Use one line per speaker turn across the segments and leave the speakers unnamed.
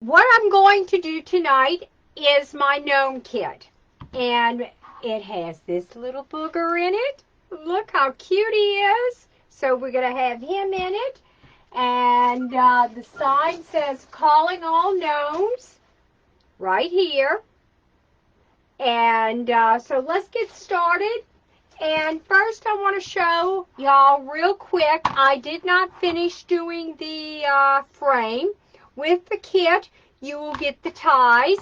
what I'm going to do tonight is my gnome kit. And it has this little booger in it. Look how cute he is. So we're going to have him in it. And the sign says, calling all gnomes, right here. And so let's get started. And first I want to show y'all real quick, I did not finish doing the frame. With the kit, you will get the ties.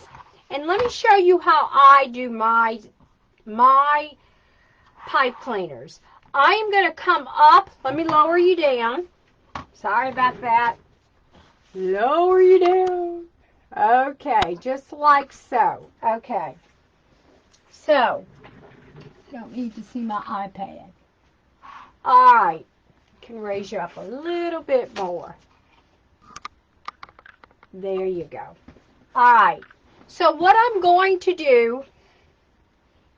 And let me show you how I do my pipe cleaners. I am going to come up. Let me lower you down. Sorry about that. Lower you down. Okay, just like so. Okay. So, don't need to see my iPad. All right. Can raise you up a little bit more. There you go. All right. So what I'm going to do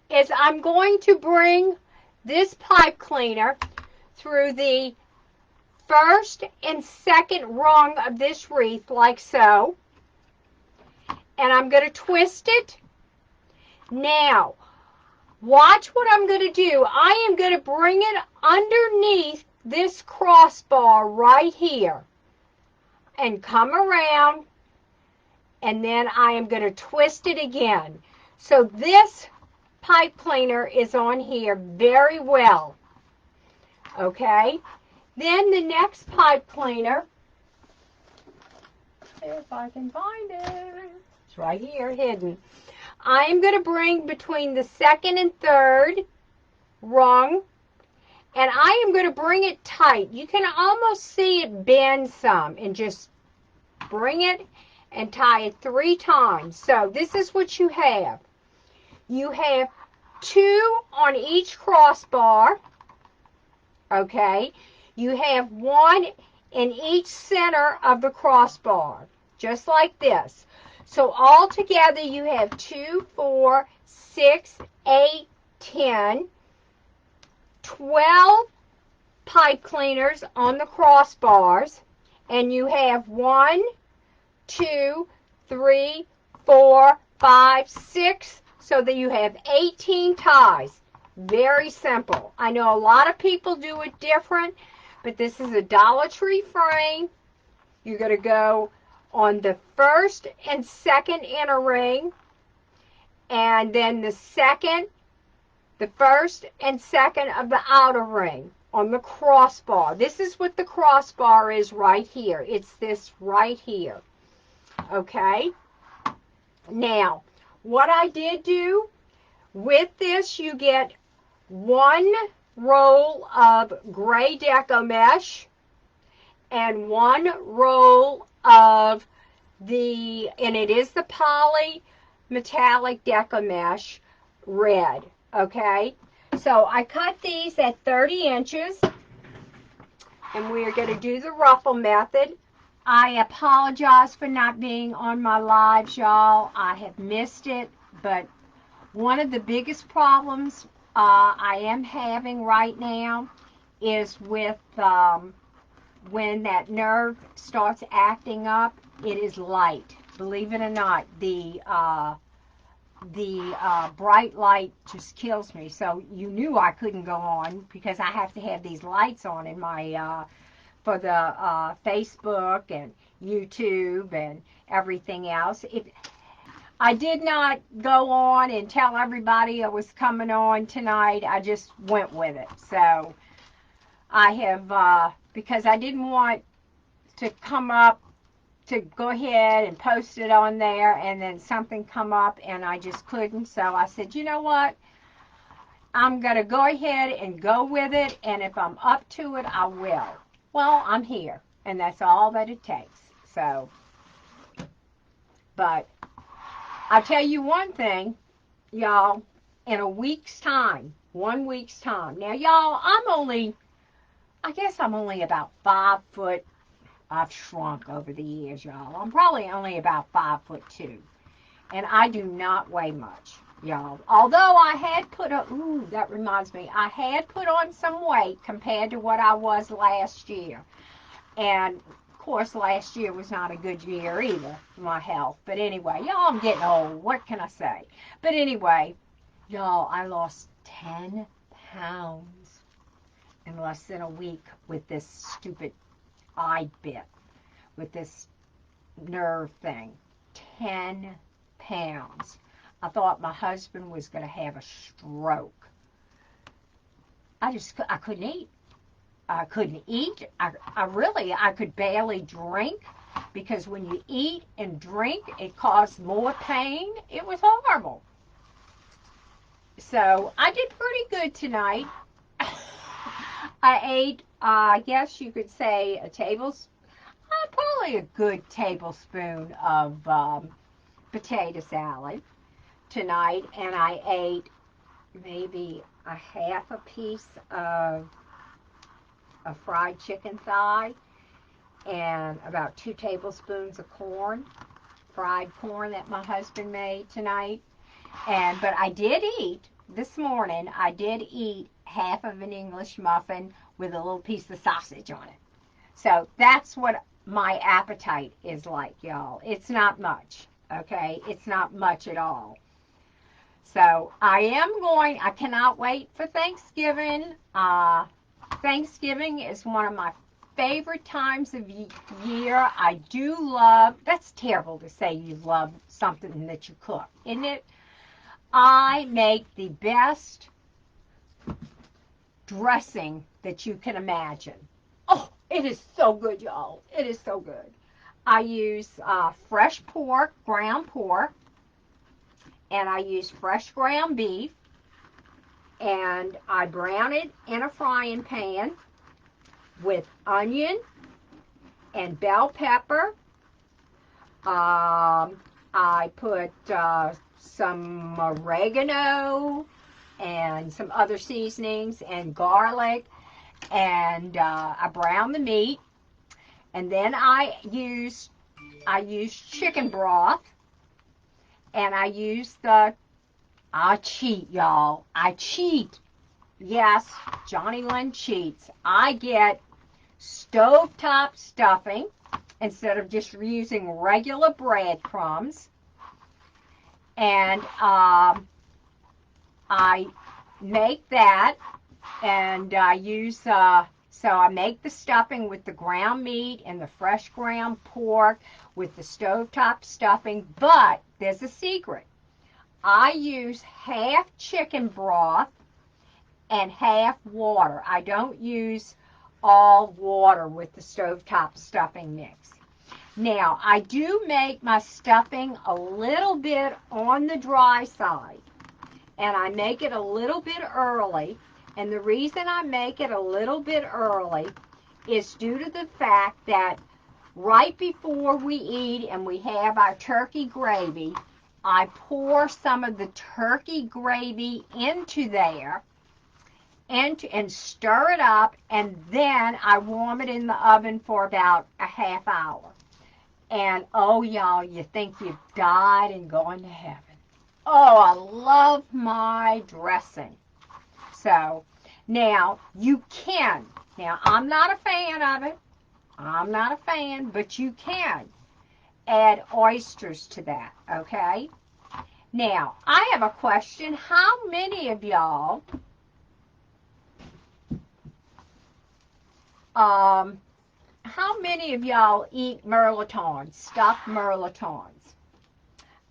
is I'm going to bring this pipe cleaner through the first and second rung of this wreath like so. And I'm going to twist it. Now, watch what I'm going to do. I am going to bring it underneath this crossbar right here and come around, and then I am going to twist it again. So this pipe cleaner is on here very well. Okay? Then the next pipe cleaner, if I can find it, it's right here hidden. I am going to bring between the second and third rung, and I am going to bring it tight. You can almost see it bend some, and just bring it and tie it 3 times. So this is what you have. You have 2 on each crossbar, okay? You have 1 in each center of the crossbar, just like this. So all together you have 2, 4, 6, 8, 10, 12 pipe cleaners on the crossbars, and you have 1, 2, 3, 4, 5, 6, so that you have 18 ties. Very simple. I know a lot of people do it different, but this is a Dollar Tree frame. You're going to go on the first and second inner ring, and then the first and second of the outer ring on the crossbar. This is what the crossbar is right here. It's this right here. Okay? Now, what I did do, with this you get 1 roll of gray deco mesh and 1 roll of and it is the poly metallic deco mesh red. Okay, so I cut these at 30 inches, and we are going to do the ruffle method. I apologize for not being on my lives, y'all. I have missed it, but one of the biggest problems I am having right now is with when that nerve starts acting up, it is light. Believe it or not, the bright light just kills me. So you knew I couldn't go on because I have to have these lights on in my for the Facebook and YouTube and everything else. I did not go on and tell everybody I was coming on tonight. I just went with it. So I have, because I didn't want to come up to go ahead and post it on there and then something come up and I just couldn't. So I said, you know what? I'm going to go ahead and go with it, and if I'm up to it, I will. Well, I'm here, and that's all that it takes. So, but I'll tell you one thing, y'all, in a week's time, 1 week's time. Now, y'all, I guess I'm only about 5 foot. I've shrunk over the years, y'all. I'm probably only about 5'2", and I do not weigh much, y'all. Although I had put that reminds me, I had put on some weight compared to what I was last year. And, of course, last year was not a good year either for my health. But anyway, y'all, I'm getting old. What can I say? But anyway, y'all, I lost 10 pounds in less than a week with this stupid eye bit, with this nerve thing. 10 pounds. I thought my husband was going to have a stroke. I couldn't eat. I couldn't eat. I could barely drink, because when you eat and drink, it caused more pain. It was horrible. So I did pretty good tonight. I ate, I guess you could say, probably a good tablespoon of potato salad tonight, and I ate maybe a half a piece of a fried chicken thigh and about 2 tablespoons of corn, fried corn that my husband made tonight. But I did eat this morning. I did eat half of an English muffin with a little piece of sausage on it. So that's what my appetite is like, y'all. It's not much, okay? It's not much at all. So I cannot wait for Thanksgiving. Thanksgiving is one of my favorite times of year. I do love, that's terrible to say you love something that you cook, isn't it? I make the best dressing that you can imagine. Oh, it is so good, y'all. It is so good. I use fresh pork, ground pork, and I use fresh ground beef, and I brown it in a frying pan with onion and bell pepper. I put some oregano and some other seasonings and garlic, and I brown the meat, and then I use chicken broth, and I cheat, y'all. I cheat. Yes, Johnny Lynn cheats. I get stovetop stuffing instead of just using regular breadcrumbs. And I make that, and I use, so I make the stuffing with the ground meat and the fresh ground pork with the stovetop stuffing. But there's a secret. I use half chicken broth and half water. I don't use all water with the stovetop stuffing mix. Now, I do make my stuffing a little bit on the dry side, and I make it a little bit early. And the reason I make it a little bit early is due to the fact that right before we eat and we have our turkey gravy, I pour some of the turkey gravy into there and stir it up, and then I warm it in the oven for about a half hour. And, oh, y'all, you think you've died and gone to heaven. Oh, I love my dressing. So, now, you can. Now, I'm not a fan of it. I'm not a fan, but you can add oysters to that, okay? Now, I have a question. How many of y'all eat mirlitons, stuffed mirlitons?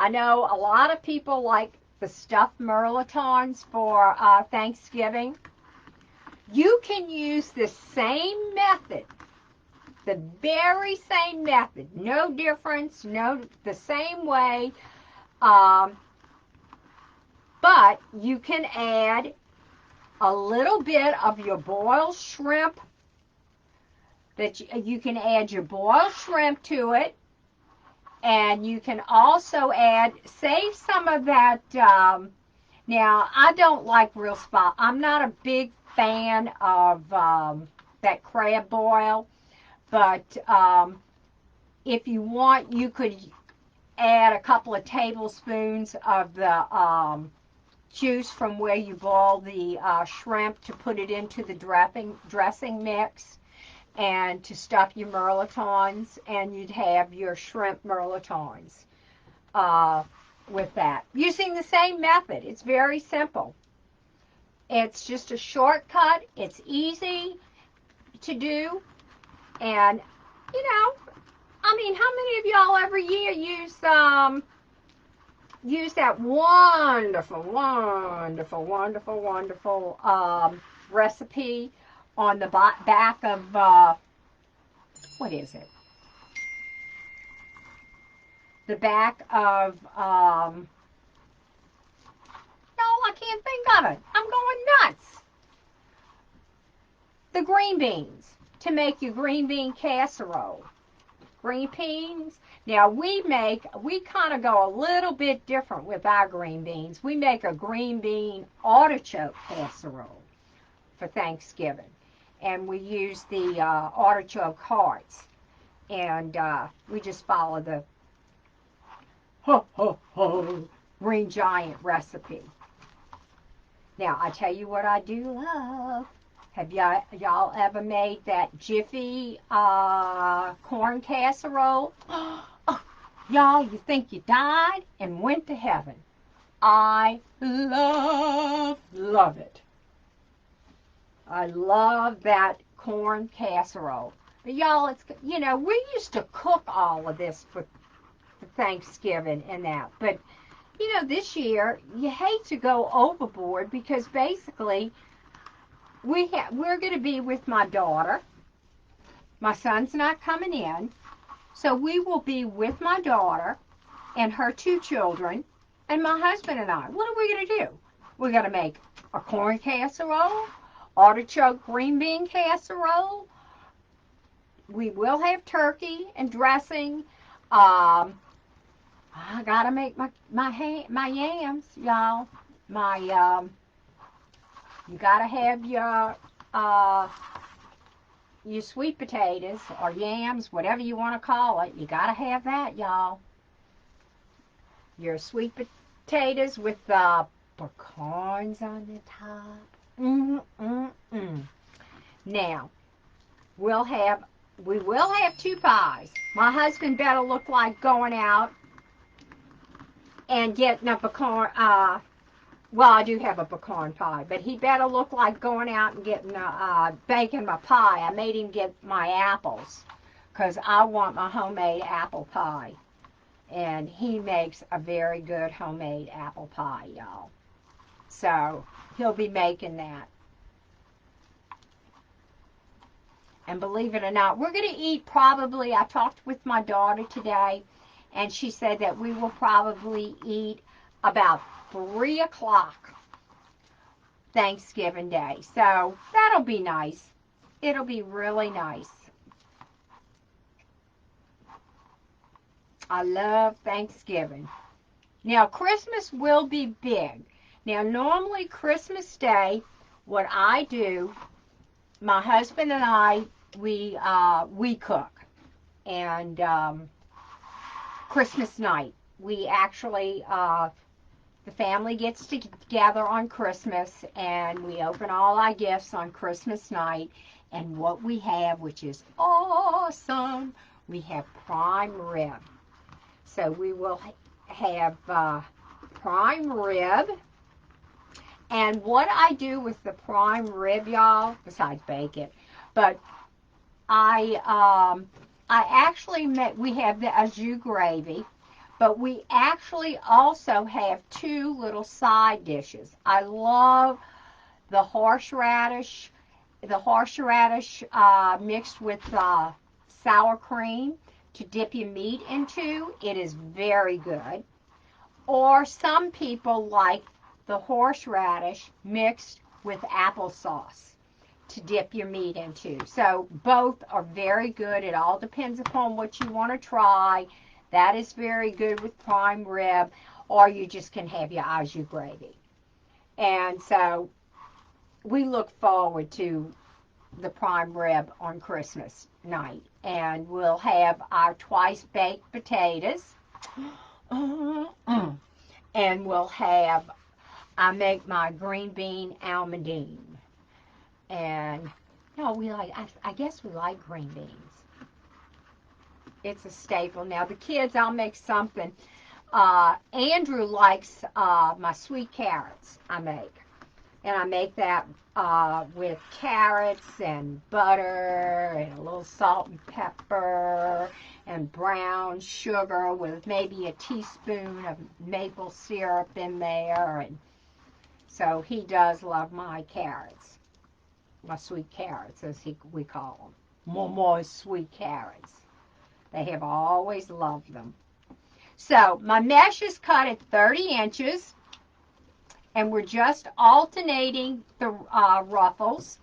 I know a lot of people like the stuffed mirlitons for Thanksgiving. You can use the same method, the very same method, no difference, the same way, but you can add a little bit of your boiled shrimp. You can add your boiled shrimp to it, and you can also save some of that. Now, I don't like real spicy. I'm not a big fan of that crab boil, but if you want, you could add a couple of tablespoons of the juice from where you boil the shrimp to put it into the dressing mix. and to stuff your mirlitons, and you'd have your shrimp mirlitons with that. Using the same method. It's very simple. It's just a shortcut. It's easy to do. And, you know, I mean, how many of y'all every year use that wonderful, wonderful, wonderful, wonderful recipe on the back of, what is it? The back of, no, I can't think of it. I'm going nuts. The green beans, to make your green bean casserole. Green beans. Now we kind of go a little bit different with our green beans. We make a green bean artichoke casserole for Thanksgiving. And we use the artichoke hearts. And we just follow the Green Giant recipe. Now, I tell you what I do love. Have y'all ever made that Jiffy corn casserole? Oh, y'all, you think you died and went to heaven. I love it. I love that corn casserole. But y'all, it's, you know, we used to cook all of this for Thanksgiving and that. But, you know, this year, you hate to go overboard because basically we're going to be with my daughter. My son's not coming in. So we will be with my daughter and her 2 children and my husband and I. What are we going to do? We're going to make a corn casserole, artichoke green bean casserole. We will have turkey and dressing. I got to make my yams, y'all. You got to have your sweet potatoes or yams, whatever you want to call it. You got to have that, y'all. Your sweet potatoes with pecans on the top. Now, we will have 2 pies. My husband better look like going out and getting a pecan. Well, I do have a pecan pie, but he better look like going out and getting baking my pie. I made him get my apples because I want my homemade apple pie. And he makes a very good homemade apple pie, y'all. So he'll be making that. And believe it or not, we're going to eat probably, I talked with my daughter today, and she said that we will probably eat about 3 o'clock Thanksgiving Day. So that'll be nice. It'll be really nice. I love Thanksgiving. Now, Christmas will be big. Now, normally Christmas Day, what I do, my husband and I, we cook. And Christmas night, we actually, the family gets together on Christmas, and we open all our gifts on Christmas night. And what we have, which is awesome, we have prime rib. So we will have prime rib. And what I do with the prime rib, y'all, besides bake it, but I actually we have the au jus gravy, but we actually also have 2 little side dishes. I love the horseradish mixed with sour cream to dip your meat into. It is very good. Or some people like the horseradish mixed with applesauce to dip your meat into. So both are very good. It all depends upon what you want to try. That is very good with prime rib, or you just can have your au jus gravy. And so we look forward to the prime rib on Christmas night. And we'll have our twice baked potatoes. And we'll have, I make my green bean almondine. And No, we like, I guess we like green beans. It's a staple. Now, the kids, I'll make something. Andrew likes my sweet carrots I make. And I make that with carrots and butter and a little salt and pepper and brown sugar with maybe a teaspoon of maple syrup in there. And so he does love my carrots, my sweet carrots, as we call them. Mama's sweet carrots. They have always loved them. So my mesh is cut at 30 inches. And we're just alternating the ruffles.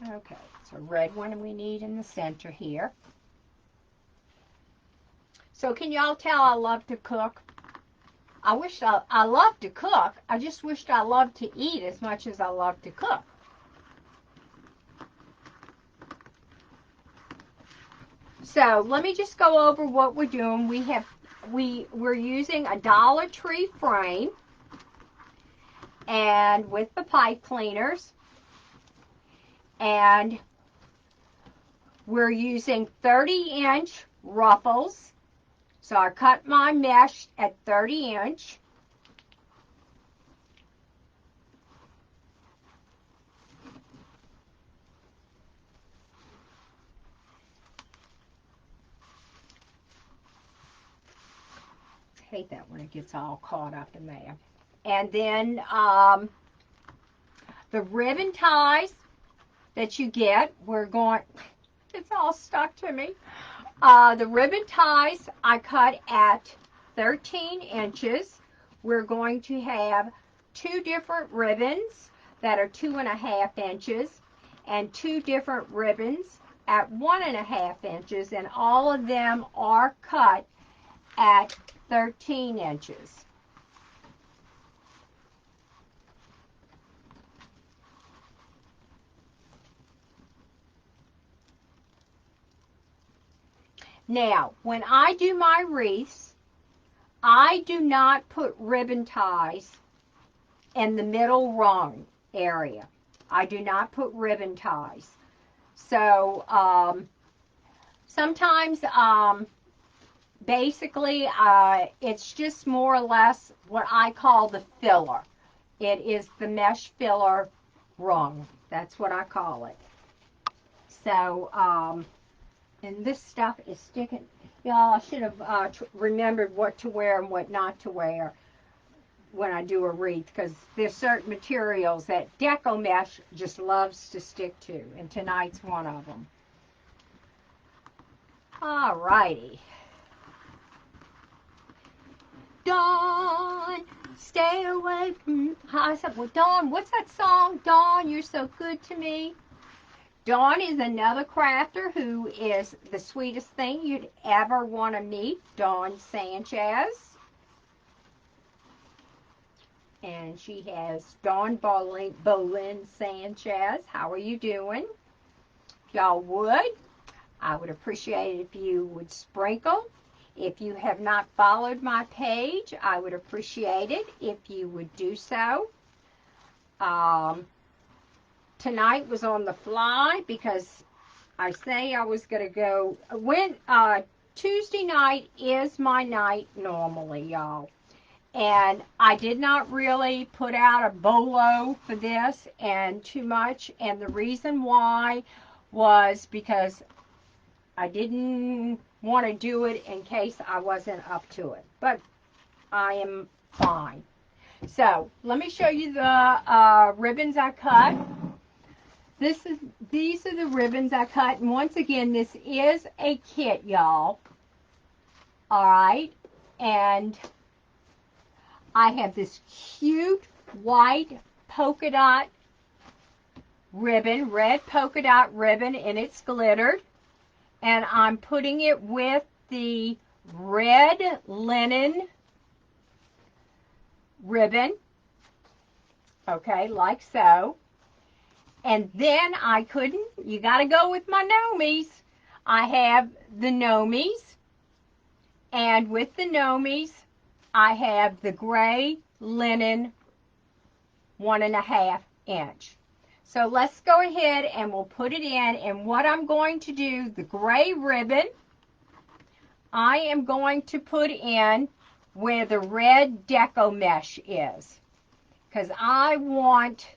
Okay, it's a red one we need in the center here. So can y'all tell I love to cook? I love to cook. I just wished I loved to eat as much as I love to cook. So let me just go over what we're doing. We're using a Dollar Tree frame and with the pipe cleaners, and we're using 30-inch ruffles. So I cut my mesh at 30-inch. Hate that when it gets all caught up in there. And then the ribbon ties that you get, it's all stuck to me. The ribbon ties I cut at 13 inches. We're going to have 2 different ribbons that are 2.5 inches and 2 different ribbons at 1.5 inches, and all of them are cut at 13 inches. Now, when I do my wreaths, I do not put ribbon ties in the middle rung area. I do not put ribbon ties. So, sometimes, basically, it's just more or less what I call the filler. It is the mesh filler rung. That's what I call it. So, and this stuff is sticking. Y'all, I should have remembered what to wear and what not to wear when I do a wreath, because there's certain materials that Deco Mesh just loves to stick to, and tonight's one of them. All righty. Dawn, stay away from... I said, well, Dawn, what's that song? Dawn, you're so good to me. Dawn is another crafter who is the sweetest thing you'd ever want to meet. Dawn Sanchez. And she has Dawn Bolin Sanchez. How are you doing? If y'all would, I would appreciate it if you would sprinkle. If you have not followed my page, I would appreciate it if you would do so. Tonight was on the fly because I say I was going to go. Tuesday night is my night normally, y'all. And I did not really put out a bolo for this and too much. And the reason why was because I didn't want to do it in case I wasn't up to it. But I am fine. So let me show you the ribbons I cut. These are the ribbons I cut. And once again, this is a kit, y'all. All right. And I have this cute white polka dot ribbon, red polka dot ribbon, and it's glittered. And I'm putting it with the red linen ribbon. Okay, like so. And then you got to go with my gnomies. I have the gnomies. And with the gnomies, I have the gray linen 1.5 inch. So let's go ahead and we'll put it in. And what I'm going to do, the gray ribbon, I am going to put in where the red deco mesh is, because I want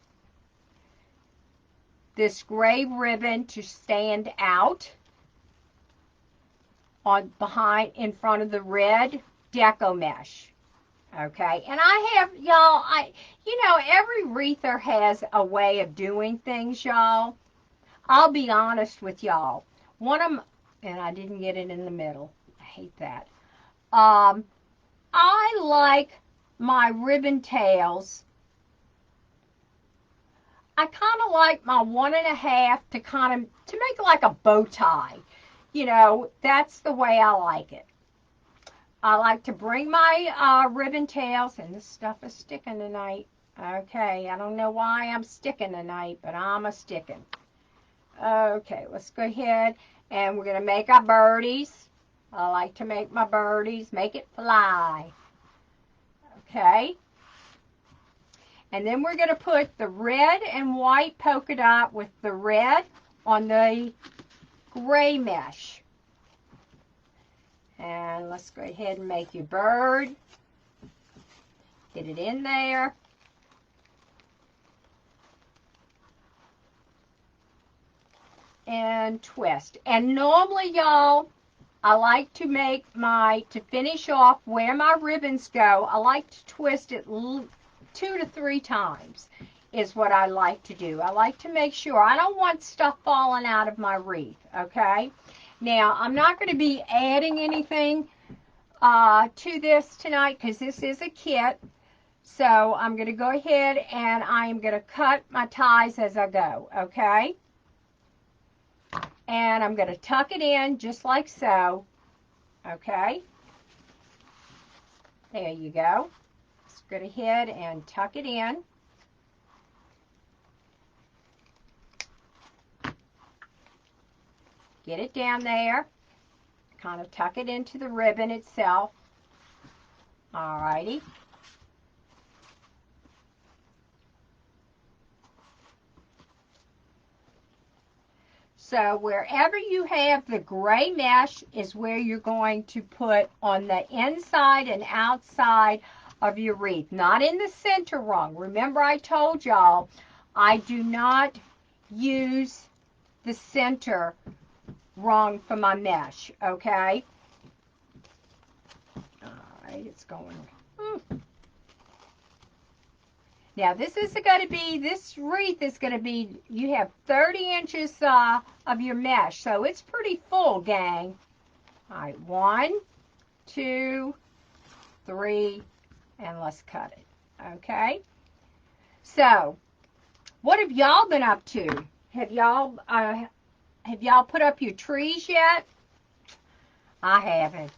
this gray ribbon to stand out on behind in front of the red deco mesh. Okay, and I have, y'all, every wreather has a way of doing things, y'all. I'll be honest with y'all. And I didn't get it in the middle. I hate that. I like my ribbon tails. I kind of like my 1.5 to make like a bow tie. That's the way I like it. I like to bring my ribbon tails, and this stuff is sticking tonight. Okay, I don't know why I'm sticking tonight, but I'm a-sticking. Okay, let's go ahead, and we're going to make our birdies. I like to make my birdies, make it fly. Okay. And then we're going to put the red and white polka dot with the red on the gray mesh. And let's go ahead and make your bird. Get it in there. And twist. And normally, y'all, I like to to finish off where my ribbons go, I like to twist it 2 to 3 times is what I like to do. I like to make sure. I don't want stuff falling out of my wreath, okay? Now, I'm not going to be adding anything to this tonight because this is a kit. So I'm going to go ahead and I am going to cut my ties as I go, okay? And I'm going to tuck it in just like so, okay? There you go. Let's go ahead and tuck it in. Get it down there. Kind of tuck it into the ribbon itself. Alrighty. So wherever you have the gray mesh is where you're going to put on the inside and outside of your wreath. Not in the center rung. Remember I told y'all I do not use the center rung for my mesh, okay? Alright, it's going. Now this wreath is going to be, you have 30 inches of your mesh, so it's pretty full, gang. Alright, 1, 2, 3, and let's cut it, okay? So, what have y'all been up to? Have y'all put up your trees yet? I haven't.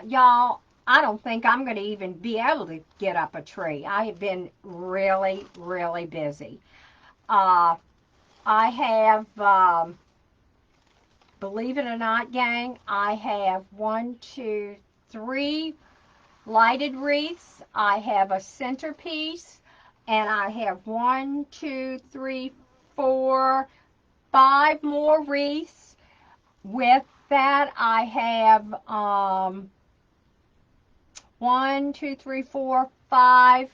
Y'all, I don't think I'm going to even be able to get up a tree. I have been really, really busy. I have, believe it or not, gang, I have 1, 2, 3 lighted wreaths. I have a centerpiece, and I have 1, 2, 3, 4, 5 more wreaths. With that, I have 1, 2, 3, 4, 5,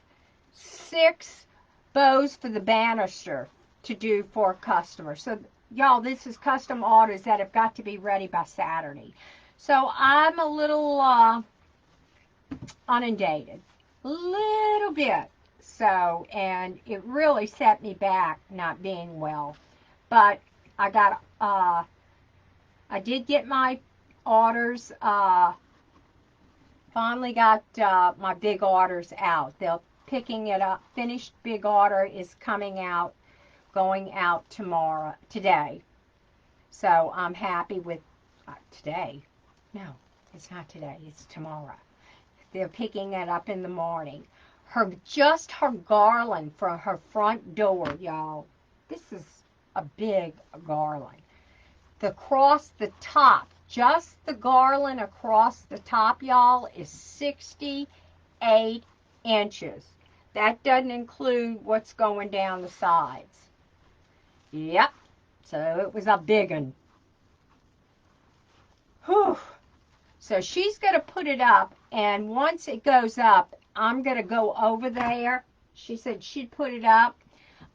6 bows for the banister to do for customers. So, y'all, this is custom orders that have got to be ready by Saturday. So, I'm a little inundated. Little bit. So, and it really set me back not being well. But I got, I did get my orders, finally got my big orders out. They're picking it up. Finished big order is coming out, going out today. So I'm happy with today. No, it's not today. It's tomorrow. They're picking it up in the morning. Just her garland for her front door, y'all. This is a big garland. Across the top, just the garland across the top, y'all, is 68 inches. That doesn't include what's going down the sides. Yep. So it was a big one. Whew. So she's going to put it up, and once it goes up, I'm going to go over there. She said she'd put it up.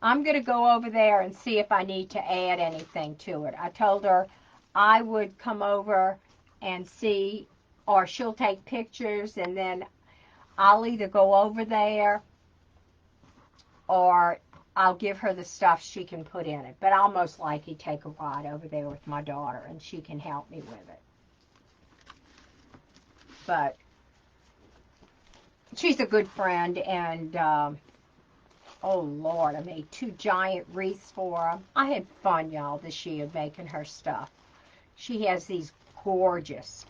I'm going to go over there and see if I need to add anything to it. I told her I would come over and see, or she'll take pictures, and then I'll either go over there or I'll give her the stuff she can put in it. But I'll most likely take a ride over there with my daughter, and she can help me with it. But she's a good friend, and oh Lord, I made 2 giant wreaths for her. I had fun, y'all, this year making her stuff. She has these gorgeous,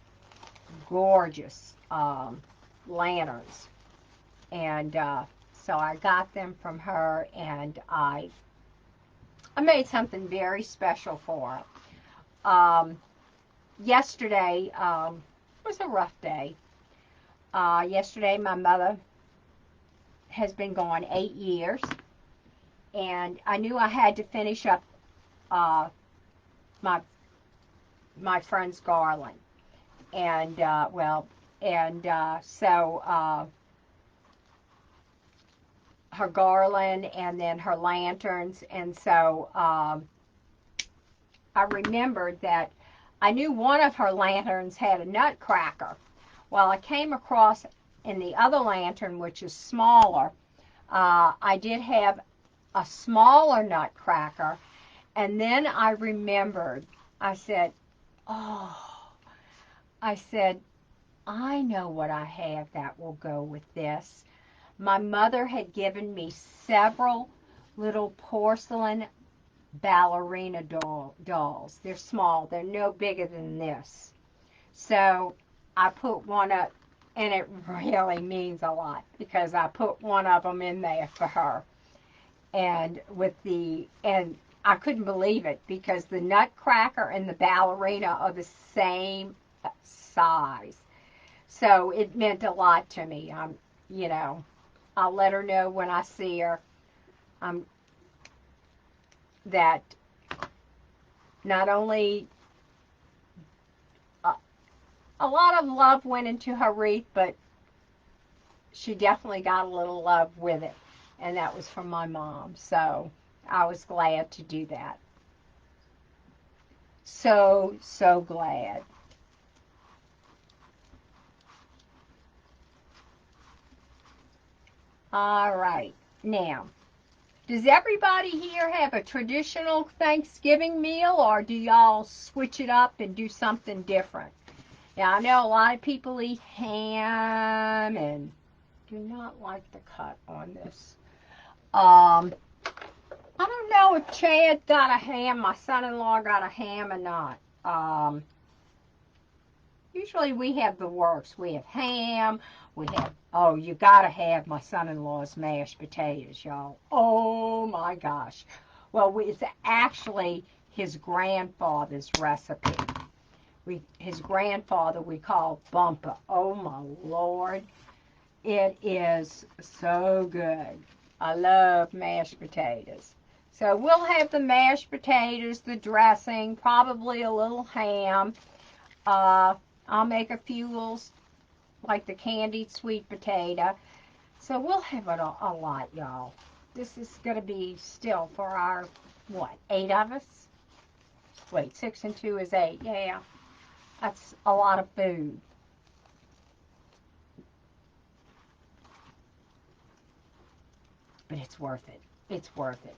gorgeous lanterns, and so I got them from her, and I made something very special for her. Yesterday was a rough day. Yesterday, my mother has been gone 8 years, and I knew I had to finish up my friend's garland, and so her garland and then her lanterns, and so I remembered that I knew one of her lanterns had a nutcracker. Well, I came across in the other lantern, which is smaller, I did have a smaller nutcracker, and then I remembered, I said, oh, I said, I know what I have that will go with this. My mother had given me several little porcelain ballerina dolls. They're small. They're no bigger than this. So I put one up, and it really means a lot because I put one of them in there for her. And I couldn't believe it because the nutcracker and the ballerina are the same size. So it meant a lot to me. I'll let her know when I see her that not only a lot of love went into her wreath, but she definitely got a little love with it, and that was from my mom. So I was glad to do that. So glad. All right. Now, does everybody here have a traditional Thanksgiving meal, or do y'all switch it up and do something different? Yeah, I know a lot of people eat ham and do not like the cut on this. I don't know if Chad got a ham, my son-in-law got a ham or not. Usually we have the works. We have ham, you gotta have my son-in-law's mashed potatoes, y'all. Oh my gosh. Well, it's actually his grandfather's recipe. His grandfather we call Bumper. Oh my Lord. It is so good. I love mashed potatoes. So we'll have the mashed potatoes, the dressing, probably a little ham. I'll make a few little, like the candied sweet potato. So we'll have it a lot, y'all. This is going to be still for our, 8 of us? Wait, 6 and 2 is 8. Yeah, that's a lot of food. But it's worth it. It's worth it.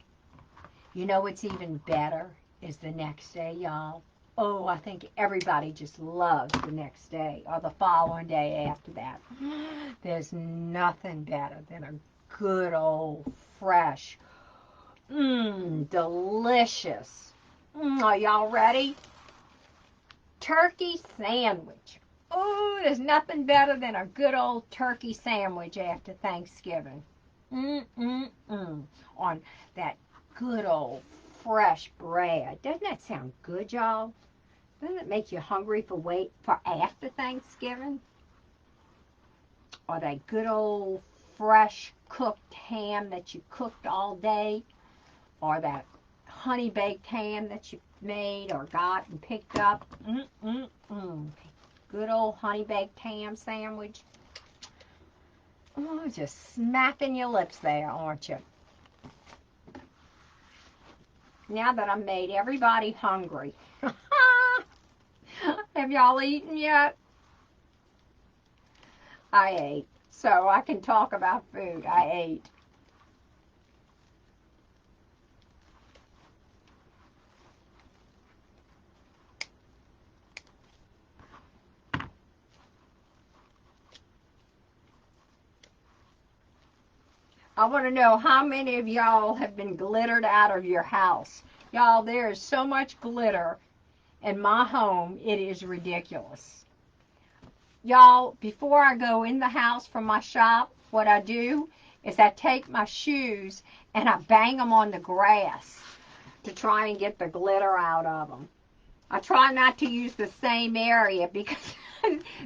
You know what's even better is the next day, y'all. Oh, I think everybody just loves the next day or the following day after that. There's nothing better than a good old fresh, delicious. Are y'all ready? Turkey sandwich. Oh, there's nothing better than a good old turkey sandwich after Thanksgiving. On that good old fresh bread. Doesn't that sound good, y'all? Doesn't it make you hungry for after Thanksgiving? Or that good old fresh cooked ham that you cooked all day, or that honey baked ham that you made or got and picked up. Good old honey baked ham sandwich. Oh, just smacking your lips there, aren't you? Now that I've made everybody hungry. Have y'all eaten yet? I ate, so I can talk about food. I ate. I want to know how many of y'all have been glittered out of your house. Y'all, there is so much glitter in my home, it is ridiculous. Y'all, before I go in the house from my shop, what I do is I take my shoes and I bang them on the grass to try and get the glitter out of them. I try not to use the same area because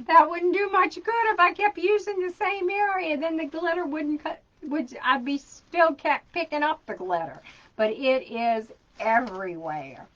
that wouldn't do much good if I kept using the same area. Then the glitter wouldn't cut. I'd be still kept picking up the glitter, but it is everywhere.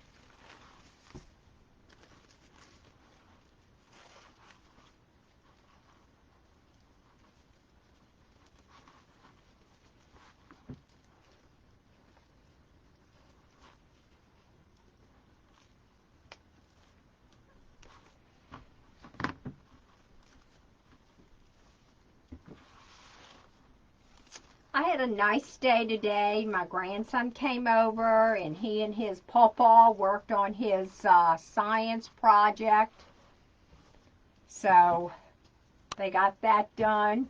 I had a nice day today. My grandson came over and he and his pawpaw worked on his science project. So they got that done.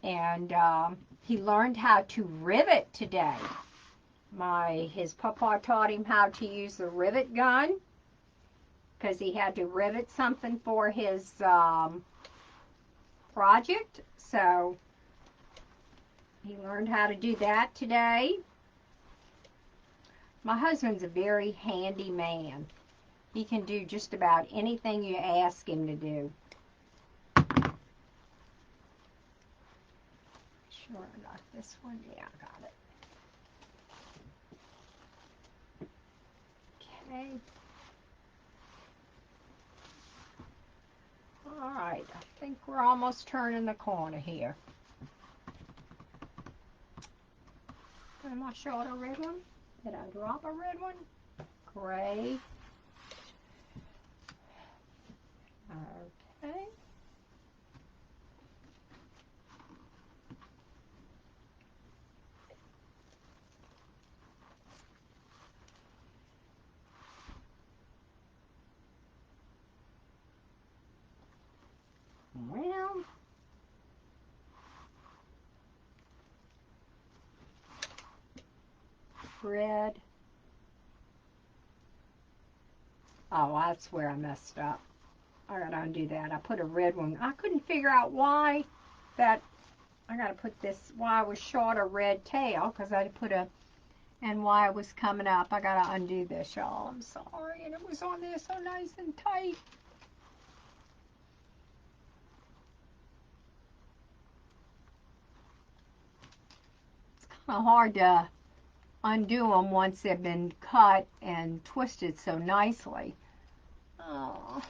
And he learned how to rivet today. His pawpaw taught him how to use the rivet gun because he had to rivet something for his project. So he learned how to do that today. My husband's a very handy man. He can do just about anything you ask him to do. Sure, I got this one. Yeah, I got it. Okay. All right, I think we're almost turning the corner here. Am I short a red one? Did I drop a red one? Gray. Okay. Well, red. Oh, that's where I messed up. I gotta undo that. I put a red one. I couldn't figure out why that. I gotta put this. Why I was short a red tail because I put a. And why it was coming up. I gotta undo this, y'all. I'm sorry. And it was on there so nice and tight. It's kind of hard to undo them once they've been cut and twisted so nicely. Oh,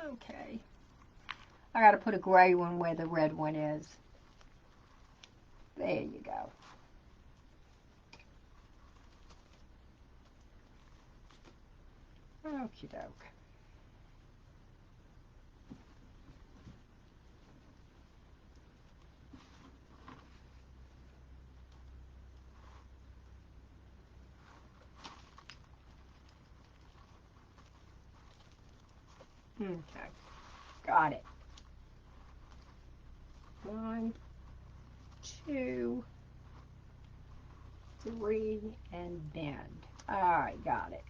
okay. I gotta put a gray one where the red one is. There you go. Okie doke. Okay, got it. 1, 2, 3, and bend. All right, got it.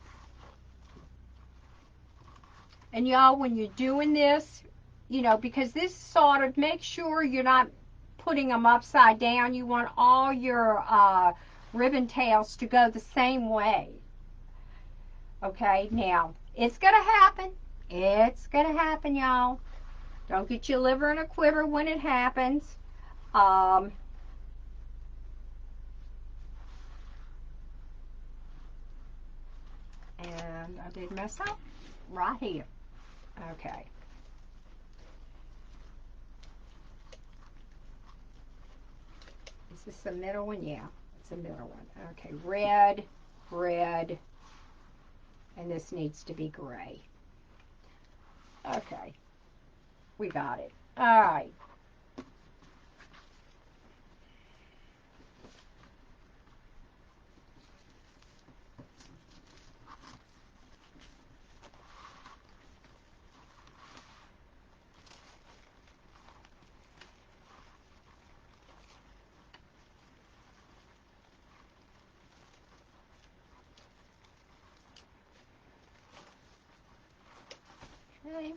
And y'all, when you're doing this, you know, because this sort of, make sure you're not putting them upside down. You want all your ribbon tails to go the same way. Okay, now, it's going to happen. It's going to happen, y'all. Don't get your liver in a quiver when it happens. I did mess up right here. Okay. Is this the middle one? Yeah, it's the middle one. Okay, red, red, and this needs to be gray. Okay, we got it. All right. Okay.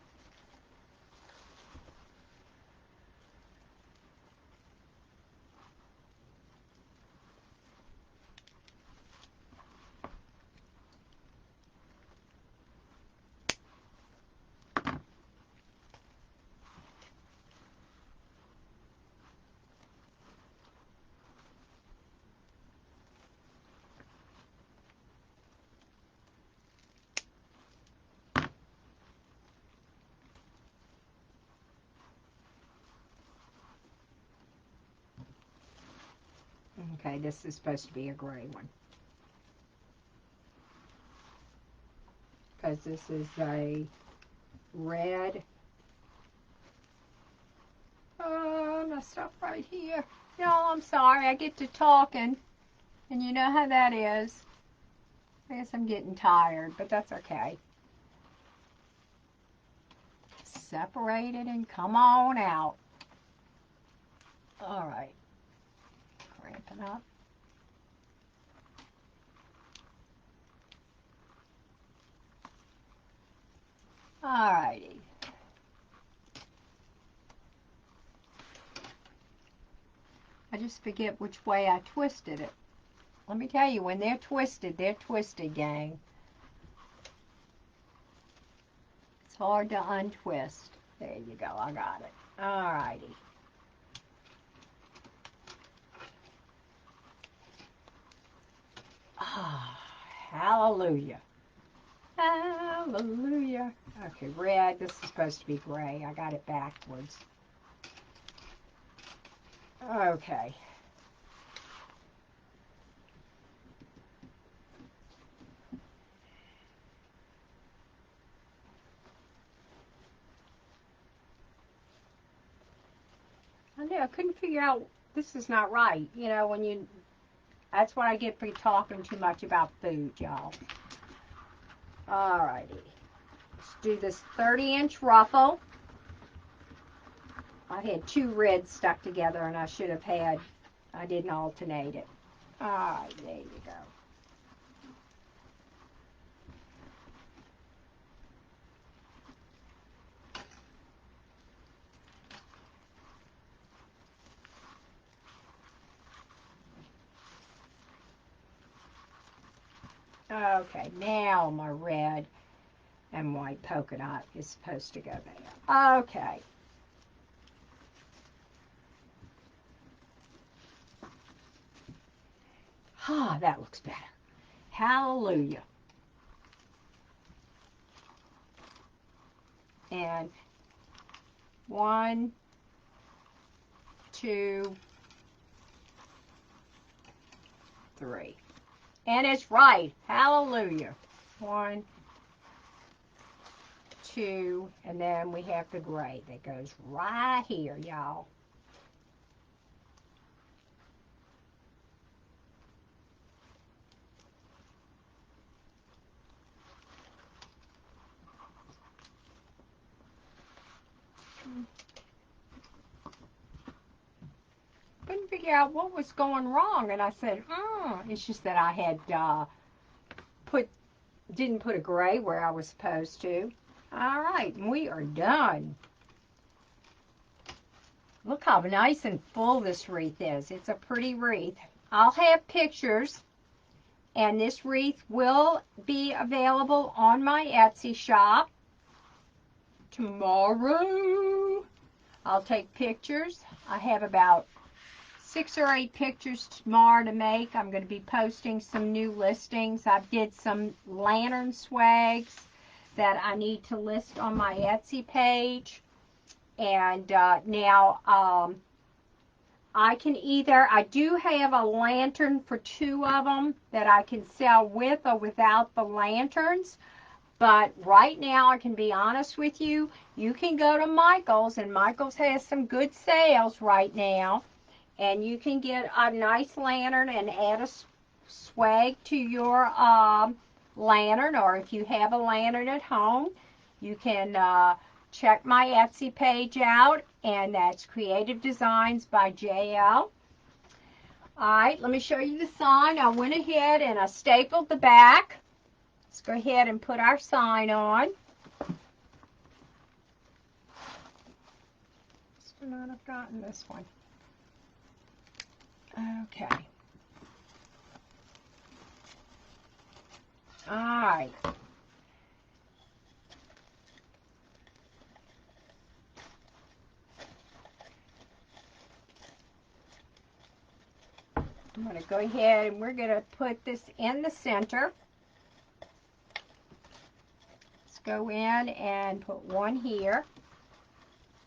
Okay, this is supposed to be a gray one. Because this is a red. Oh, my stuff right here. Y'all, I'm sorry. I get to talking, and you know how that is. I guess I'm getting tired, but that's okay. Separate it and come on out. All right. Cramping up. All righty. I just forget which way I twisted it. Let me tell you, when they're twisted, gang. It's hard to untwist. There you go, I got it. All righty. Ah, hallelujah. Hallelujah. Okay, red. This is supposed to be gray. I got it backwards. Okay. I know, I couldn't figure out, this is not right. You know, when you, that's what I get for talking too much about food, y'all. Alrighty. Let's do this 30-inch ruffle. I had two reds stuck together and I should have had, I didn't alternate it. Alright, there you go. Okay, now my red and white polka dot is supposed to go there. Okay. Ah, that looks better. Hallelujah. And 1, 2, 3. And it's right. Hallelujah. 1, 2, and then we have the gray that goes right here, y'all. Couldn't figure out what was going wrong, and I said, it's just that I had didn't put a gray where I was supposed to. All right, we are done. Look how nice and full this wreath is. It's a pretty wreath. I'll have pictures, and this wreath will be available on my Etsy shop tomorrow. I'll take pictures. I have about 6 or 8 pictures tomorrow to make. I'm going to be posting some new listings. I did some lantern swags that I need to list on my Etsy page. And now I do have a lantern for 2 of them that I can sell with or without the lanterns. But right now, I can be honest with you, you can go to Michael's, and Michael's has some good sales right now. And you can get a nice lantern and add a swag to your lantern. Or if you have a lantern at home, you can check my Etsy page out. And that's Creative Designs by JL. Alright, let me show you the sign. I went ahead and I stapled the back. Let's go ahead and put our sign on. Must not have gotten this one. Okay. Alright. I'm going to go ahead and we're going to put this in the center. Let's go in and put one here.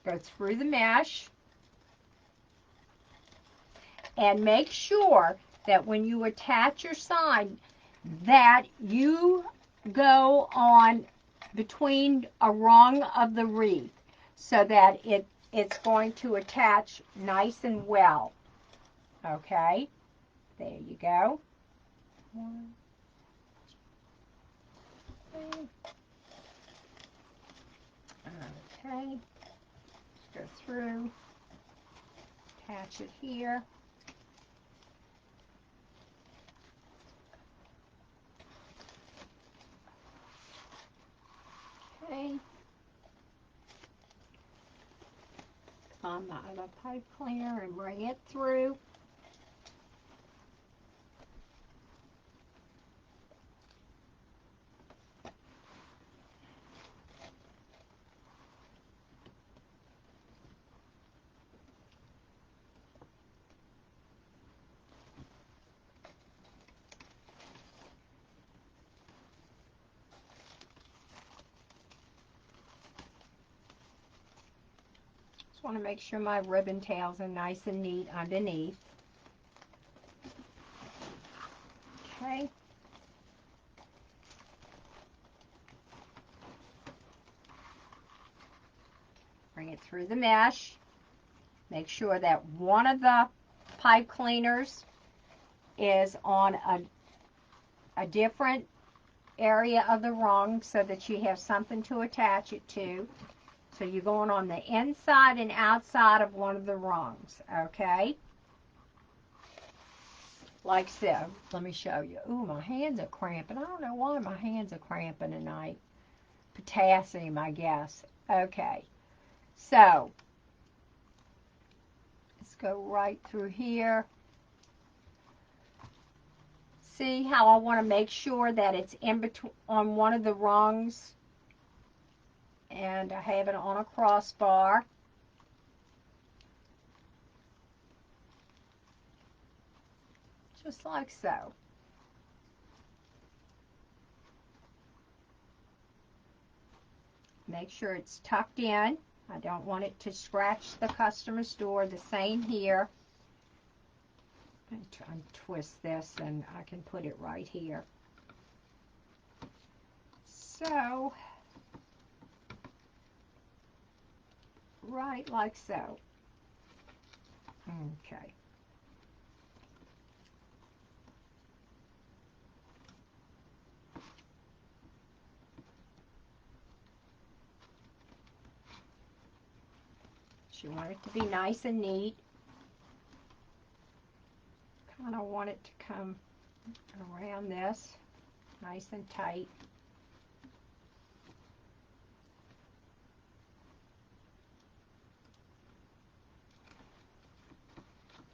Go through the mesh. And make sure that when you attach your sign that you go on between a rung of the wreath so that it's going to attach nice and well. Okay, there you go. 1, 2, 3. Okay, let's go through, attach it here. Okay. On my other pipe cleaner and bring it through. Want to make sure my ribbon tails are nice and neat underneath. Okay. Bring it through the mesh. Make sure that one of the pipe cleaners is on a different area of the rung so that you have something to attach it to. So you're going on the inside and outside of one of the rungs, okay? Like so. Let me show you. Ooh, my hands are cramping. I don't know why my hands are cramping tonight. Potassium, I guess. Okay. So, let's go right through here. See how I want to make sure that it's in between on one of the rungs. And I have it on a crossbar. Just like so. Make sure it's tucked in. I don't want it to scratch the customer's door. The same here. I'm going to try and twist this and I can put it right here. So, right like so. Okay. You want it to be nice and neat. Kind of want it to come around this, nice and tight.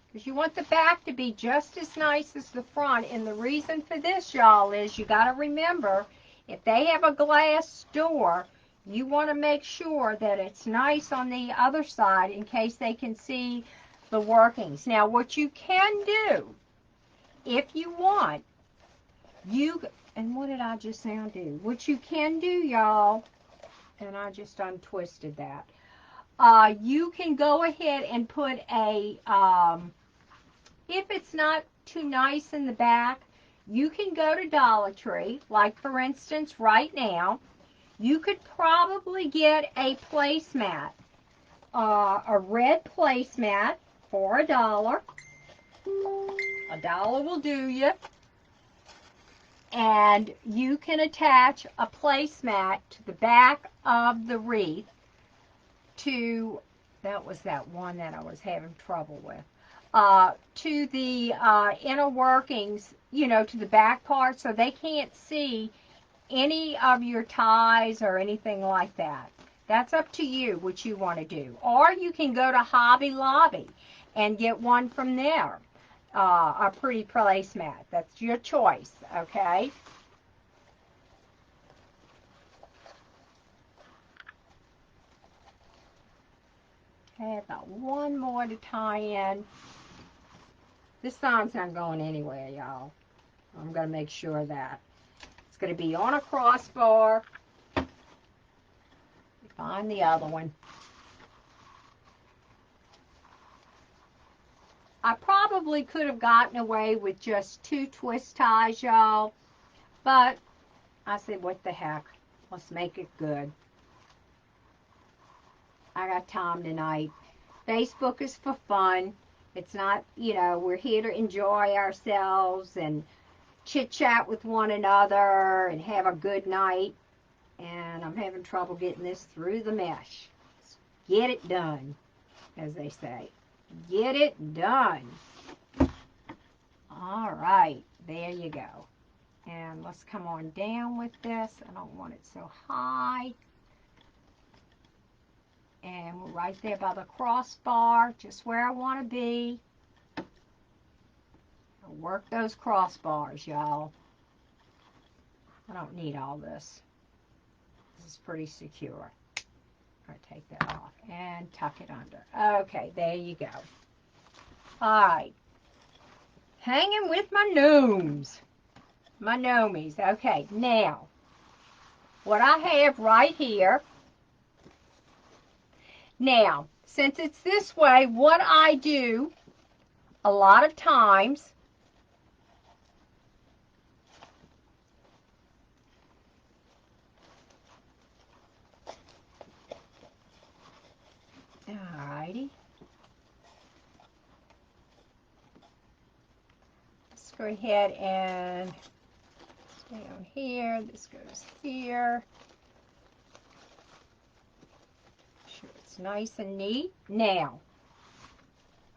Because you want the back to be just as nice as the front. And the reason for this, y'all, is you got to remember, if they have a glass door, you want to make sure that it's nice on the other side in case they can see the workings. Now, what you can do, if you want, and what did I just now do? What you can do, y'all, and I just untwisted that. You can go ahead and put a, if it's not too nice in the back, you can go to Dollar Tree, like for instance right now. You could probably get a placemat, a red placemat for $1. $1 will do you. And you can attach a placemat to the back of the wreath to, that was that one that I was having trouble with, to the inner workings, you know, to the back part, so they can't see any of your ties or anything like that. That's up to you what you want to do. Or you can go to Hobby Lobby and get one from there. A pretty placemat. That's your choice, okay? Okay, I've got one more to tie in. This sign's not going anywhere, y'all. I'm going to make sure of that. It's going to be on a crossbar. Find the other one. I probably could have gotten away with just 2 twist ties, y'all, but I said, what the heck? Let's make it good. I got time tonight. Facebook is for fun. It's not, you know, we're here to enjoy ourselves and chit-chat with one another and have a good night. And I'm having trouble getting this through the mesh. Let's get it done, as they say. Get it done. All right, there you go. And let's come on down with this. I don't want it so high. And we're right there by the crossbar, just where I want to be. I'll work those crossbars, y'all. I don't need all this. This is pretty secure. I'm going to take that off and tuck it under. Okay, there you go. All right. Hanging with my gnomes. My gnomies. Okay, now, what I have right here. Now, since it's this way, what I do a lot of times, alrighty, let's go ahead and stay on here. This goes here. Sure it's nice and neat. Now,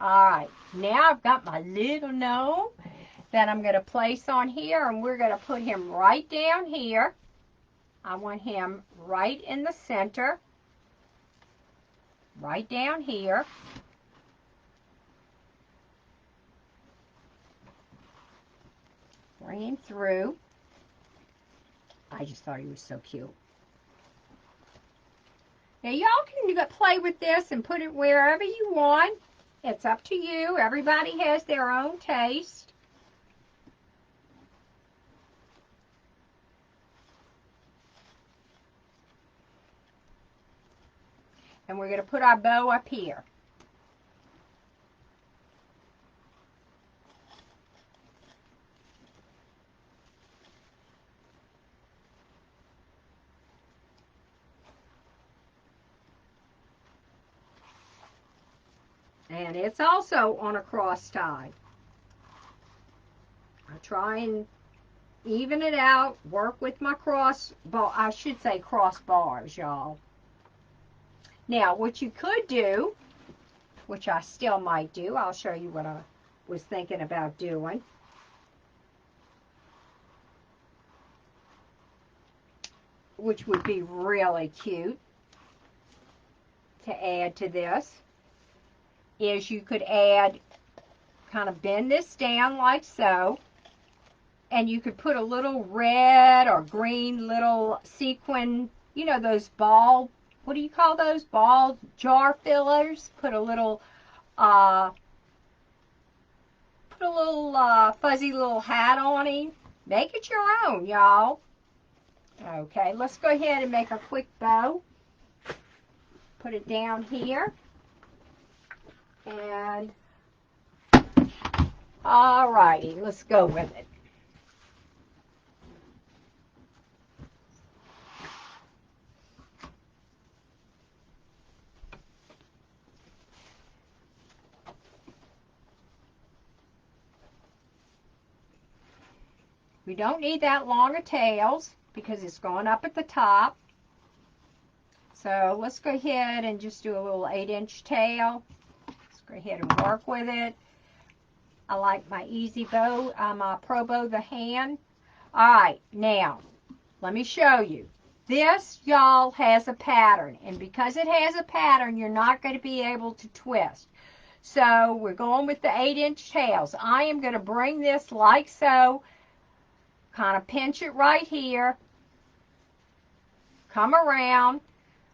alright, now I've got my little gnome that I'm going to place on here, and we're going to put him right down here. I want him right in the center. Right down here. Bring him through. I just thought he was so cute. Now y'all can play with this and put it wherever you want. It's up to you. Everybody has their own taste. And we're going to put our bow up here. And it's also on a cross tie. I try and even it out, work with my I should say crossbars, y'all. Now, what you could do, which I still might do, I'll show you what I was thinking about doing. Which would be really cute to add to this, is you could add, kind of bend this down like so, and you could put a little red or green little sequin, you know, those ball, what do you call those? Ball jar fillers. Put a little Put a little fuzzy little hat on him. Make it your own, y'all. Okay, let's go ahead and make a quick bow. Put it down here. And, alrighty, let's go with it. We don't need that long of tails because it's going up at the top. So let's go ahead and just do a little 8-inch tail. Let's go ahead and work with it. I like my easy bow, my Pro Bow the hand. All right, now let me show you. This, y'all, has a pattern, and because it has a pattern, you're not going to be able to twist. So we're going with the 8-inch tails. I am going to bring this like so, kind of pinch it right here, come around.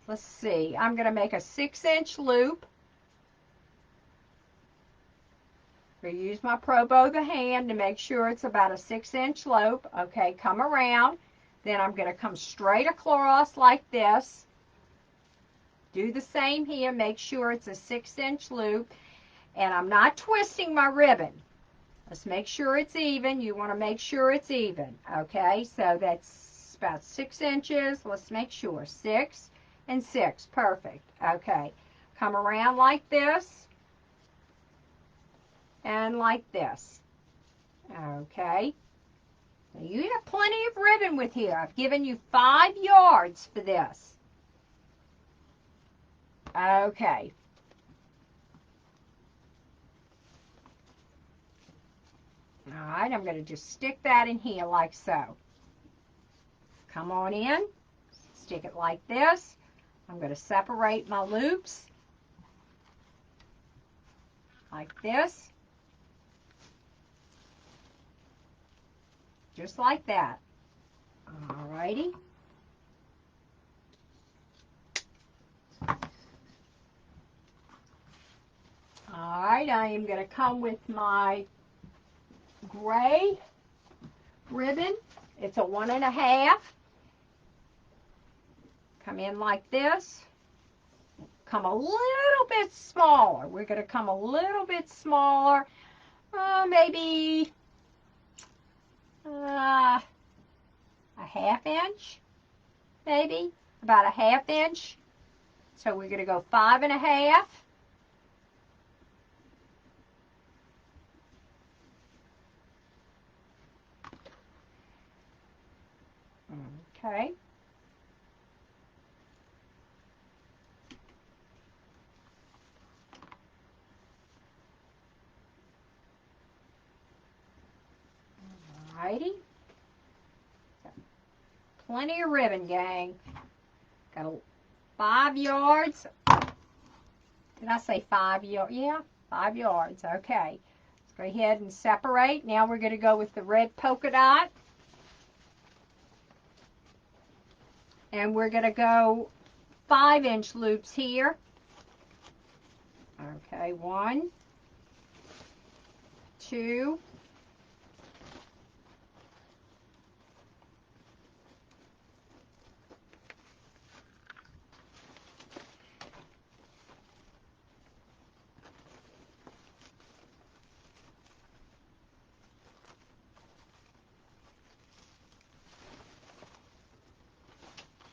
Let's see, I'm going to make a 6-inch loop. I'm going to use my Pro Bow the hand to make sure it's about a 6-inch loop. Okay, come around. Then I'm going to come straight across like this. Do the same here. Make sure it's a 6-inch loop. And I'm not twisting my ribbon. Let's make sure it's even. You want to make sure it's even. Okay, so that's about 6 inches. Let's make sure. 6 and 6. Perfect. Okay, come around like this. And like this. Okay. Now you have plenty of ribbon with here. I've given you 5 yards for this. Okay. Alright, I'm going to just stick that in here like so. Come on in. Stick it like this. I'm going to separate my loops. Like this. Just like that. Alrighty. Alright, I am going to come with my gray ribbon. It's a 1.5. Come in like this. Come a little bit smaller. We're going to come a little bit smaller. Maybe a 1/2 inch. Maybe about a 1/2 inch. So we're going to go 5.5. Okay. Alrighty. Plenty of ribbon, gang. Got 5 yards. Did I say 5 yards? Yeah, 5 yards. Okay. Let's go ahead and separate. Now we're going to go with the red polka dot. And we're going to go 5-inch loops here. Okay, 1, 2,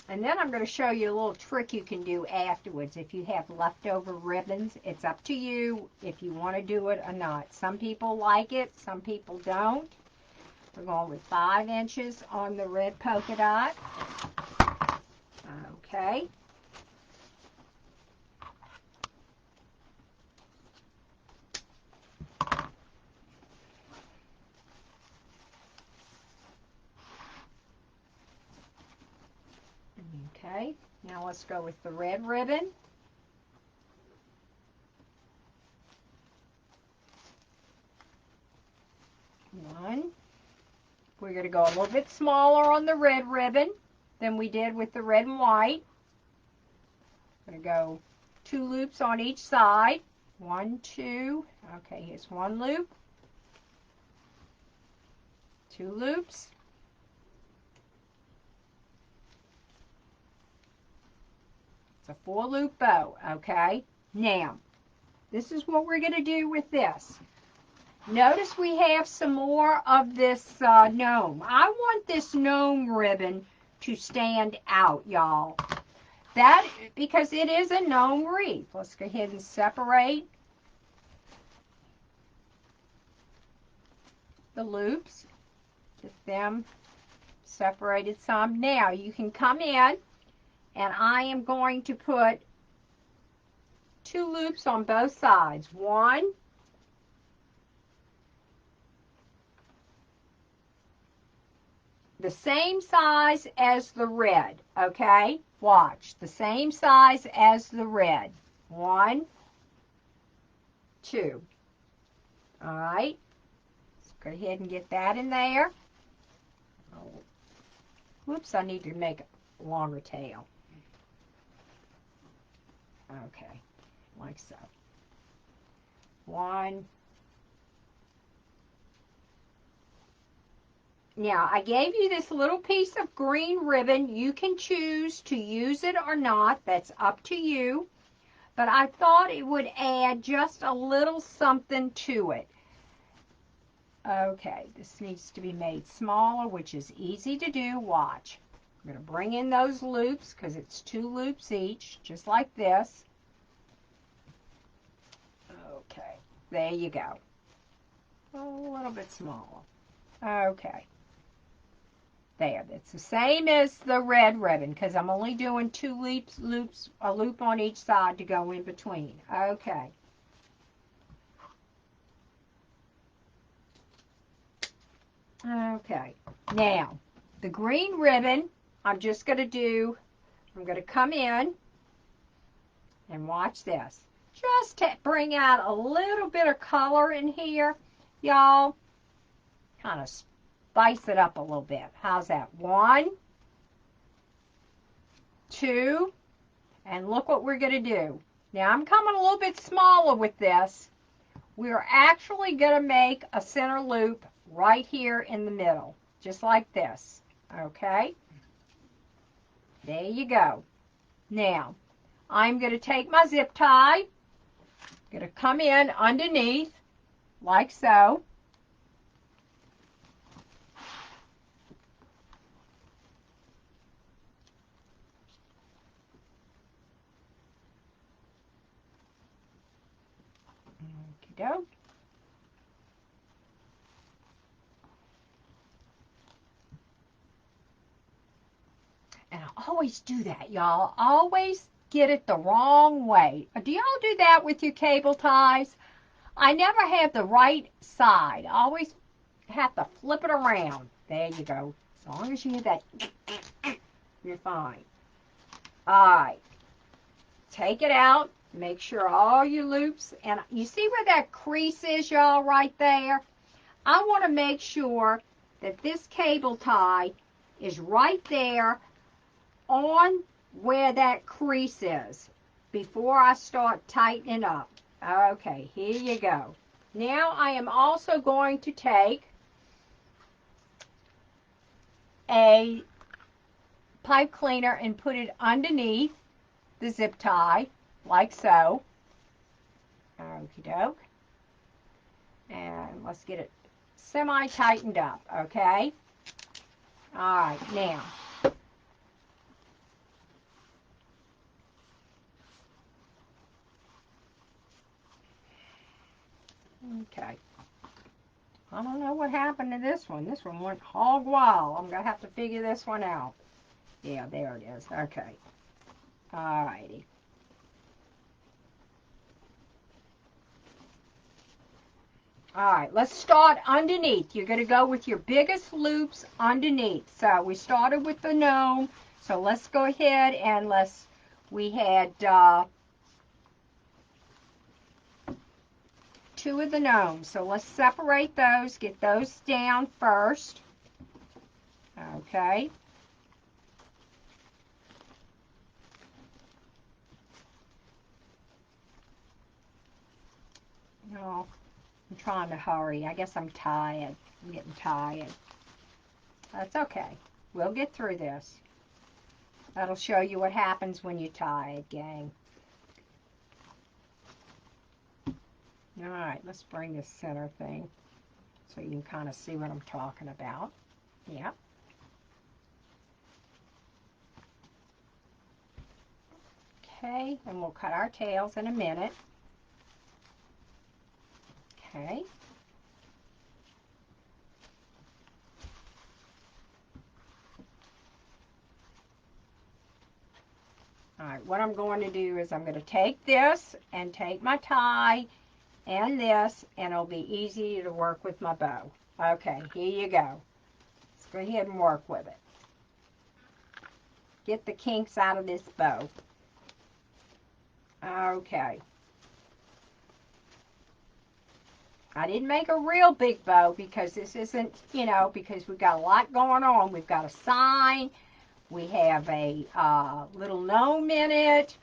and then I'm going to show you a little trick you can do afterwards. If you have leftover ribbons, it's up to you if you want to do it or not. Some people like it, some people don't. We're going with 5 inches on the red polka dot. Okay. Okay, now let's go with the red ribbon. One. We're going to go a little bit smaller on the red ribbon than we did with the red and white. I'm going to go 2 loops on each side. 1, 2. Okay, here's 1 loop. 2 loops. It's a 4-loop bow, okay? Now, this is what we're going to do with this. Notice we have some more of this gnome. I want this gnome ribbon to stand out, y'all. That, because it is a gnome wreath. Let's go ahead and separate the loops. Get them separated some. Now, you can come in, and I am going to put 2 loops on both sides. 1, the same size as the red, okay? Watch, the same size as the red. 1, 2. All right, let's go ahead and get that in there. Oh, whoops, I need to make a longer tail. Okay, like so. 1. Now, I gave you this little piece of green ribbon. You can choose to use it or not. That's up to you. But I thought it would add just a little something to it. Okay, this needs to be made smaller, which is easy to do. Watch. I'm going to bring in those loops because it's 2 loops each, just like this. Okay, there you go. A little bit smaller. Okay. There, that's the same as the red ribbon because I'm only doing 2 loops, a loop on each side to go in between. Okay. Okay. Now, the green ribbon, I'm just going to come in and watch this. Just to bring out a little bit of color in here, y'all. Kind of spice it up a little bit. How's that? 1, 2, and look what we're going to do. Now, I'm coming a little bit smaller with this. We're actually going to make a center loop right here in the middle, just like this. Okay? There you go. Now, I'm going to take my zip tie, going to come in underneath, like so. Okey-doke. And I always do that, y'all. Always get it the wrong way. Do y'all do that with your cable ties? I never have the right side. I always have to flip it around. There you go. As long as you hear that, you're fine. All right. Take it out. Make sure all your loops, and you see where that crease is, y'all, right there? I want to make sure that this cable tie is right there on where that crease is before I start tightening up. Okay, here you go. Now I am also going to take a pipe cleaner and put it underneath the zip tie, like so. Okie doke. And let's get it semi-tightened up, okay? Alright, now. Okay. I don't know what happened to this one. This one went hog wild. I'm going to have to figure this one out. Yeah, there it is. Okay. Alrighty. Alright, let's start underneath. You're going to go with your biggest loops underneath. So we started with the gnome. So let's go ahead and we had 2 of the gnomes. So let's separate those, get those down first. Okay. No, I'm trying to hurry. I guess I'm tired. I'm getting tired. That's okay. We'll get through this. That'll show you what happens when you tie it, gang. All right, let's bring this center thing so you can kind of see what I'm talking about. Yep. Okay, and we'll cut our tails in a minute. Okay. All right, what I'm going to do is I'm going to take this and take my tie and this, and it'll be easy to work with my bow. Okay, here you go. Let's go ahead and work with it. Get the kinks out of this bow. Okay. I didn't make a real big bow because this isn't, you know, because we've got a lot going on. We've got a sign. We have a little gnome in it.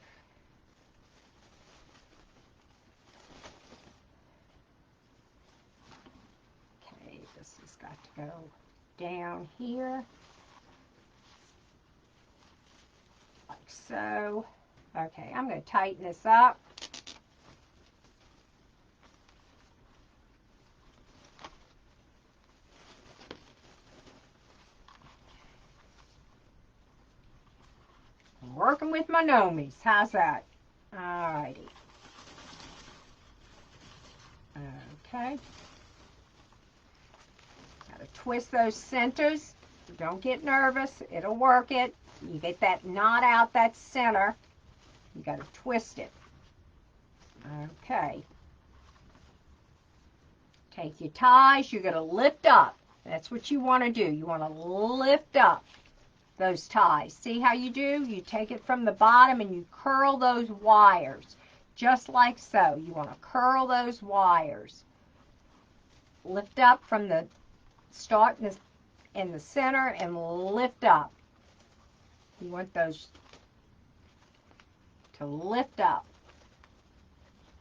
Okay, this has got to go down here. Like so. Okay, I'm going to tighten this up. Working with my gnomies. How's that? Alrighty. Okay. Gotta twist those centers. Don't get nervous. It'll work it. You get that knot out that center. You gotta twist it. Okay. Take your ties. You're gonna lift up. That's what you want to do. You want to lift up those ties. See how you do? You take it from the bottom and you curl those wires. Just like so. You want to curl those wires. Lift up from the start in the center and lift up. You want those to lift up.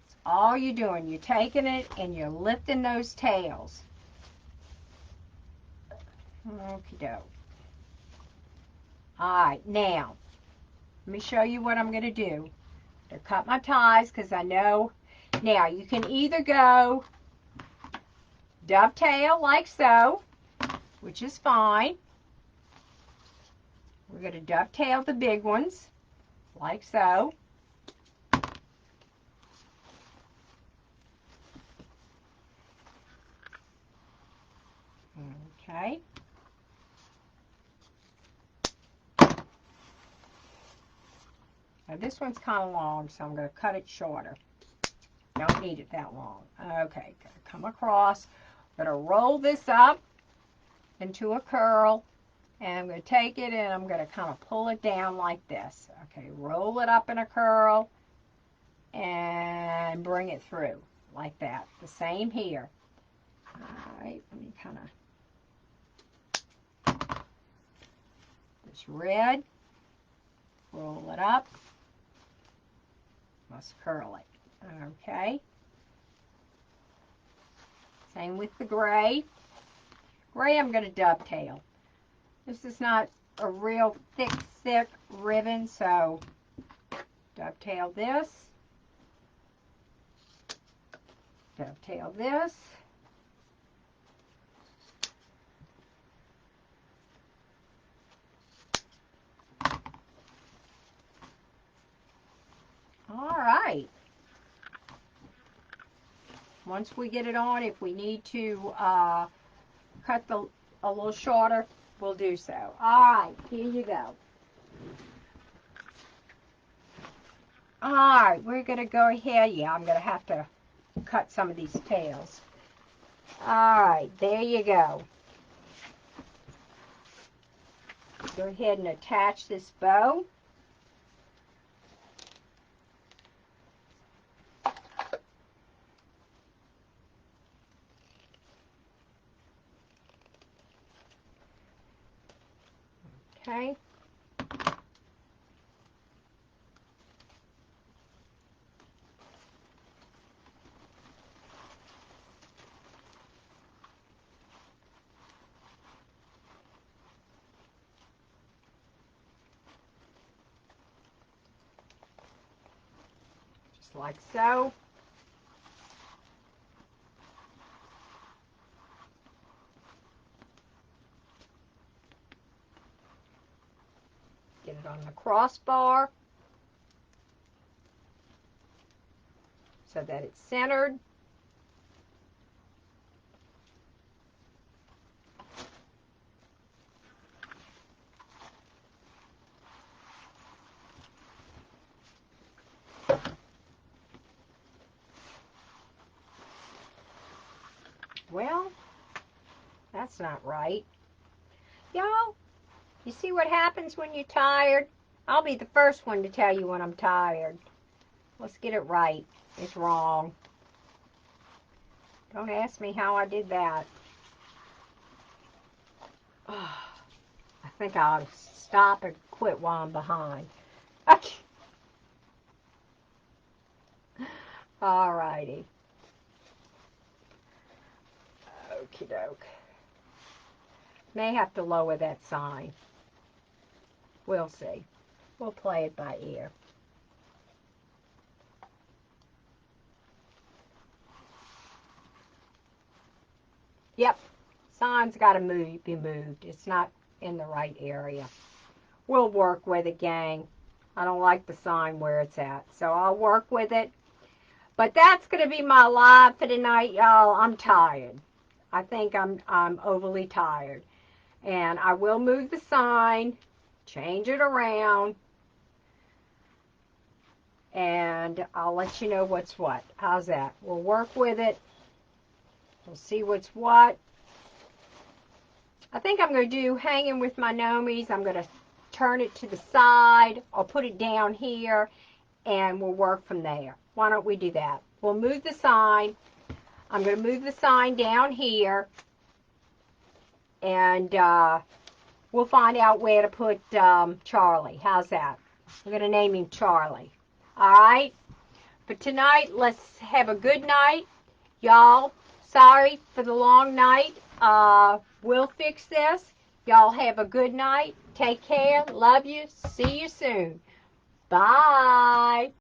That's all you're doing. You're taking it and you're lifting those tails. Okie doke. Alright, now, let me show you what I'm going to do. To cut my ties because I know. Now, you can either go dovetail like so, which is fine. We're going to dovetail the big ones like so. Okay. Now this one's kind of long, so I'm going to cut it shorter. Don't need it that long. Okay, going to come across. I'm going to roll this up into a curl. And I'm going to take it and I'm going to kind of pull it down like this. Okay, roll it up in a curl and bring it through like that. The same here. All right, let me kind of, this red, roll it up, must curl it. Okay. Same with the gray. Gray I'm going to dovetail. This is not a real thick ribbon, so dovetail this, dovetail this, all right. Once we get it on, if we need to cut a little shorter, we'll do so. All right, here you go. All right, we're going to go ahead. Yeah, I'm going to have to cut some of these tails. All right, there you go. Go ahead and attach this bow. Okay. just like so. Get it on the crossbar so that it's centered. Well, that's not right. Y'all, you see what happens when you're tired? I'll be the first one to tell you when I'm tired. Let's get it right. It's wrong. Don't ask me how I did that. Oh, I think I'll stop and quit while I'm behind. Alrighty. Okie doke. May have to lower that sign. We'll see. We'll play it by ear. Yep, sign's got to be moved. It's not in the right area. We'll work with it, gang. I don't like the sign where it's at, so I'll work with it. But that's going to be my live for tonight, y'all. I'm tired. I think I'm overly tired. And I will move the sign, change it around, and I'll let you know what's what. How's that? We'll work with it. We'll see what's what. I think I'm going to do hanging with my gnomies. I'm going to turn it to the side. I'll put it down here, and we'll work from there. Why don't we do that? We'll move the sign. I'm going to move the sign down here, and we'll find out where to put Charlie. How's that? We're going to name him Charlie. All right? But tonight, let's have a good night. Y'all, sorry for the long night. We'll fix this. Y'all have a good night. Take care. Love you. See you soon. Bye.